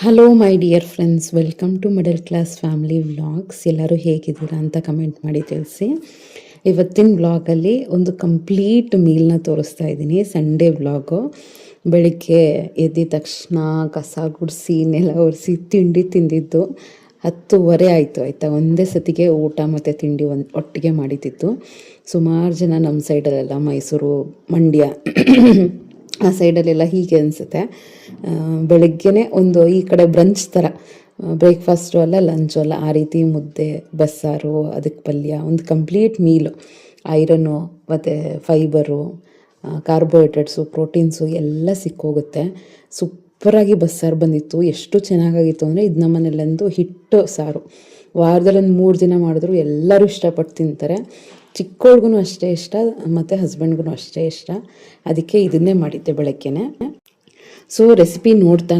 Hello my dear friends, welcome to middle class family vlogs. ಎಲ್ಲರೂ ಹೇಗಿದ್ದೀರಾ ಅಂತ comment ಮಾಡಿ ತಿಳಿಸಿ. ಇವತ್ತಿನ ವ್ಲಾಗಲ್ಲಿ ಒಂದು ಕಂಪ್ಲೀಟ್ ಮೀಲ್ನ ತೋರಿಸ್ತಾ ಇದ್ದೀನಿ. Sunday vlog. ಬೆಳಿಗ್ಗೆ ಎದ್ದಿದ ತಕ್ಷಣ ಕಸ ಗುಡಿಸಿ ನೆಲ ಒರೆಸಿ ತಿಂಡಿ ತಿಂದಿದ್ದು 10:30 ಆಯಿತು. ಆಯಿತಾ, ಒಂದೇ ಸತಿಗೆ ಊಟ ಮತ್ತು ತಿಂಡಿ ಒಟ್ಟಿಗೆ ಮಾಡಿದ್ದಿತ್ತು. ಸುಮಾರು ಜನ ನಮ್ಮ ಸೈಡಲ್ಲೆಲ್ಲ ಮೈಸೂರು, ಮಂಡ್ಯ ಆ ಸೈಡಲ್ಲೆಲ್ಲ ಹೀಗೆ ಅನಿಸುತ್ತೆ. ಬೆಳಗ್ಗೆನೇ ಒಂದು ಈ ಕಡೆ ಬ್ರಂಚ್ ಥರ, ಬ್ರೇಕ್ಫಾಸ್ಟು ಅಲ್ಲ ಲಂಚು ಅಲ್ಲ, ಆ ರೀತಿ ಮುದ್ದೆ ಬಸ್ಸಾರು, ಅದಕ್ಕೆ ಪಲ್ಯ, ಒಂದು ಕಂಪ್ಲೀಟ್ ಮೀಲು. ಐರನ್ನು ಮತ್ತು ಫೈಬರು, ಕಾರ್ಬೋಹೈಡ್ರೇಟ್ಸು, ಪ್ರೋಟೀನ್ಸು ಎಲ್ಲ ಸಿಕ್ಕೋಗುತ್ತೆ. ಸೂಪರಾಗಿ ಬಸ್ಸಾರು ಬಂದಿತ್ತು. ಎಷ್ಟು ಚೆನ್ನಾಗಾಗಿತ್ತು ಅಂದರೆ, ಇದು ನಮ್ಮನೆಲ್ಲಂದು ಹಿಟ್ಟು ಸಾರು. ವಾರದಲ್ಲಿ ಒಂದು 3 ದಿನ ಮಾಡಿದ್ರು ಎಲ್ಲರೂ ಇಷ್ಟಪಟ್ಟು ತಿಂತಾರೆ. ಚಿಕ್ಕವ್ರಿಗೂ ಅಷ್ಟೇ ಇಷ್ಟ ಮತ್ತು ಹಸ್ಬೆಂಡ್ಗೂ ಅಷ್ಟೇ ಇಷ್ಟ. ಅದಕ್ಕೆ ಇದನ್ನೇ ಮಾಡಿದ್ದೆ ಬೆಳಗ್ಗೆನೆ. ಸೊ ರೆಸಿಪಿ ನೋಡ್ತಾ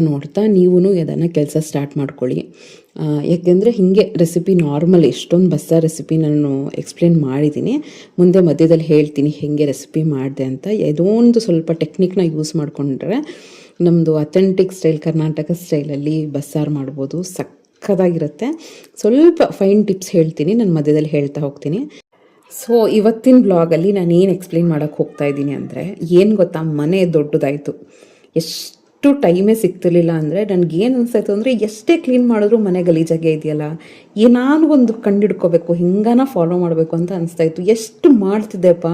ನೀವು ಅದನ್ನು ಕೆಲಸ ಸ್ಟಾರ್ಟ್ ಮಾಡ್ಕೊಳ್ಳಿ. ಯಾಕೆಂದರೆ ಹೀಗೆ ರೆಸಿಪಿ ನಾರ್ಮಲ್ ಎಷ್ಟೊಂದು ಬಸ್ಸಾರು ರೆಸಿಪಿ ನಾನು ಎಕ್ಸ್ಪ್ಲೇನ್ ಮಾಡಿದ್ದೀನಿ. ಮುಂದೆ ಮಧ್ಯದಲ್ಲಿ ಹೇಳ್ತೀನಿ ಹೇಗೆ ರೆಸಿಪಿ ಮಾಡಿದೆ ಅಂತ. ಏನೋ ಒಂದು ಸ್ವಲ್ಪ ಟೆಕ್ನಿಕ್ನ ಯೂಸ್ ಮಾಡಿಕೊಂಡ್ರೆ ನಮ್ಮದು ಅಥೆಂಟಿಕ್ ಸ್ಟೈಲ್, ಕರ್ನಾಟಕ ಸ್ಟೈಲಲ್ಲಿ ಬಸ್ಸಾರು ಮಾಡ್ಬೋದು. ಸಕ್ಕತ್ತಾಗಿರುತ್ತೆ. ಸ್ವಲ್ಪ ಫೈನ್ ಟಿಪ್ಸ್ ಹೇಳ್ತೀನಿ, ನಾನು ಮಧ್ಯದಲ್ಲಿ ಹೇಳ್ತಾ ಹೋಗ್ತೀನಿ. ಸೊ ಇವತ್ತಿನ ಬ್ಲಾಗಲ್ಲಿ ನಾನು ಏನು ಎಕ್ಸ್ಪ್ಲೇನ್ ಮಾಡೋಕ್ಕೆ ಹೋಗ್ತಾ ಇದ್ದೀನಿ ಅಂದರೆ, ಏನು ಗೊತ್ತಾ, ಮನೆ ದೊಡ್ಡದಾಯಿತು. ಎಷ್ಟು ಟೈಮೇ ಸಿಗ್ತಿರ್ಲಿಲ್ಲ. ಅಂದರೆ ನನಗೇನು ಅನಿಸ್ತಾಯಿತ್ತು ಅಂದರೆ, ಎಷ್ಟೇ ಕ್ಲೀನ್ ಮಾಡಿದ್ರು ಮನೆ ಗಲೀಜಾಗೆ ಇದೆಯಲ್ಲ, ಏನಾದ್ರು ಒಂದು ಕಂಡಿಡ್ಕೋಬೇಕು, ಹಿಂಗಾನ ಫಾಲೋ ಮಾಡಬೇಕು ಅಂತ ಅನಿಸ್ತಾಯಿತ್ತು. ಎಷ್ಟು ಮಾಡ್ತಿದ್ದೆಪ್ಪ,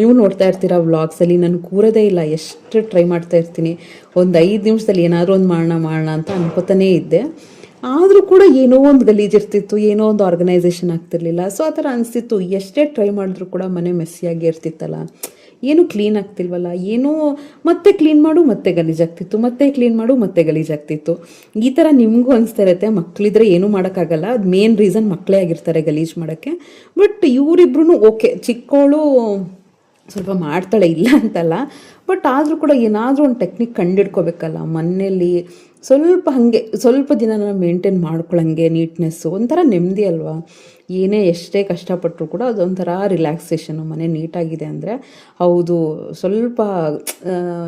ನೀವು ನೋಡ್ತಾ ಇರ್ತೀರ ವ್ಲಾಗ್ಸಲ್ಲಿ. ನಾನು ಕೂರೋದೇ ಇಲ್ಲ, ಎಷ್ಟು ಟ್ರೈ ಮಾಡ್ತಾ ಇರ್ತೀನಿ. ಒಂದು 5 ನಿಮಿಷದಲ್ಲಿ ಏನಾದರೂ ಒಂದು ಮಾಡೋಣ ಅಂತ ಅನ್ಕೋತಾನೇ ಇದ್ದೆ. ಆದರೂ ಕೂಡ ಏನೋ ಒಂದು ಗಲೀಜಿರ್ತಿತ್ತು, ಏನೋ ಒಂದು ಆರ್ಗನೈಸೇಷನ್ ಆಗ್ತಿರ್ಲಿಲ್ಲ. ಸೊ ಆ ಥರ ಅನಿಸ್ತಿತ್ತು, ಎಷ್ಟೇ ಟ್ರೈ ಮಾಡಿದ್ರು ಕೂಡ ಮನೆ ಮೆಸ್ಸಿಯಾಗಿ ಇರ್ತಿತ್ತಲ್ಲ, ಏನೂ ಕ್ಲೀನ್ ಆಗ್ತಿಲ್ವಲ್ಲ, ಏನೋ ಮತ್ತೆ ಕ್ಲೀನ್ ಮಾಡು ಮತ್ತೆ ಗಲೀಜಾಗ್ತಿತ್ತು, ಮತ್ತೆ ಕ್ಲೀನ್ ಮಾಡು ಮತ್ತೆ ಗಲೀಜಾಗ್ತಿತ್ತು. ಈ ಥರ ನಿಮಗೂ ಅನಿಸ್ತಾ ಇರುತ್ತೆ. ಮಕ್ಕಳಿದ್ರೆ ಏನೂ ಮಾಡೋಕ್ಕಾಗಲ್ಲ, ಅದು ಮೇನ್ ರೀಸನ್ ಮಕ್ಕಳೇ ಆಗಿರ್ತಾರೆ ಗಲೀಜು ಮಾಡೋಕ್ಕೆ. ಬಟ್ ಇವರಿಬ್ರು ಓಕೆ, ಚಿಕ್ಕವಳು ಸ್ವಲ್ಪ ಮಾಡ್ತಾಳೆ, ಇಲ್ಲ ಅಂತಲ್ಲ. ಬಟ್ ಆದರೂ ಕೂಡ ಏನಾದರೂ ಒಂದು ಟೆಕ್ನಿಕ್ ಕಂಡಿಡ್ಕೋಬೇಕಲ್ಲ ಮನೆಯಲ್ಲಿ. ಸ್ವಲ್ಪ ದಿನ ಮೇಂಟೈನ್ ಮಾಡ್ಕೊಳ್ಳೋಂಗೆ ನೀಟ್ನೆಸ್ಸು ಒಂಥರ ನೆಮ್ಮದಿ ಅಲ್ವಾ. ಏನೇ ಎಷ್ಟೇ ಕಷ್ಟಪಟ್ಟರು ಕೂಡ ಅದೊಂಥರ ರಿಲ್ಯಾಕ್ಸೇಷನು. ಮನೆ ನೀಟಾಗಿದೆ ಅಂದರೆ ಹೌದು, ಸ್ವಲ್ಪ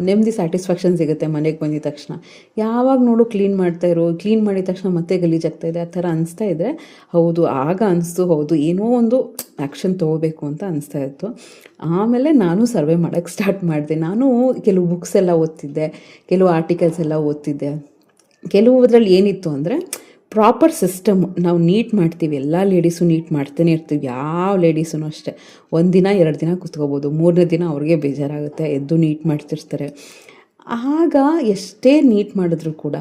ನೆಮ್ಮದಿ, ಸ್ಯಾಟಿಸ್ಫ್ಯಾಕ್ಷನ್ ಸಿಗುತ್ತೆ ಮನೆಗೆ ಬಂದಿದ ತಕ್ಷಣ. ಯಾವಾಗ ನೋಡು ಕ್ಲೀನ್ ಮಾಡ್ತಾಯಿರು, ಕ್ಲೀನ್ ಮಾಡಿದ ತಕ್ಷಣ ಮತ್ತೆ ಗಲೀಜಾಗ್ತಾಯಿದೆ ಆ ಥರ ಅನಿಸ್ತಾ ಇದ್ದರೆ, ಹೌದು ಆಗ ಅನಿಸ್ತು, ಹೌದು ಏನೋ ಒಂದು ಆ್ಯಕ್ಷನ್ ತೊಗೋಬೇಕು ಅಂತ ಅನಿಸ್ತಾ ಇತ್ತು. ಆಮೇಲೆ ನಾನು ಸರ್ವೆ ಮಾಡೋಕ್ಕೆ ಸ್ಟಾರ್ಟ್ ಮಾಡಿದೆ. ನಾನು ಕೆಲವು ಬುಕ್ಸ್ ಎಲ್ಲ ಓದ್ತಿದ್ದೆ, ಕೆಲವು ಆರ್ಟಿಕಲ್ಸ್ ಎಲ್ಲ ಓದ್ತಿದ್ದೆ. ಕೆಲವುದ್ರಲ್ಲಿ ಏನಿತ್ತು ಅಂದರೆ, ಪ್ರಾಪರ್ ಸಿಸ್ಟಮ್ ನಾವು ನೀಟ್ ಮಾಡ್ತೀವಿ. ಎಲ್ಲ ಲೇಡೀಸು ನೀಟ್ ಮಾಡ್ತಾನೆ ಇರ್ತೀವಿ. ಯಾವ ಲೇಡೀಸೂ ಅಷ್ಟೇ 1 ದಿನ 2 ದಿನ ಕೂತ್ಕೋಬೋದು, 3ನೇ ದಿನ ಅವ್ರಿಗೆ ಬೇಜಾರಾಗುತ್ತೆ, ಎದ್ದು ನೀಟ್ ಮಾಡ್ತಿರ್ತಾರೆ. ಆಗ ಎಷ್ಟೇ ನೀಟ್ ಮಾಡಿದ್ರು ಕೂಡ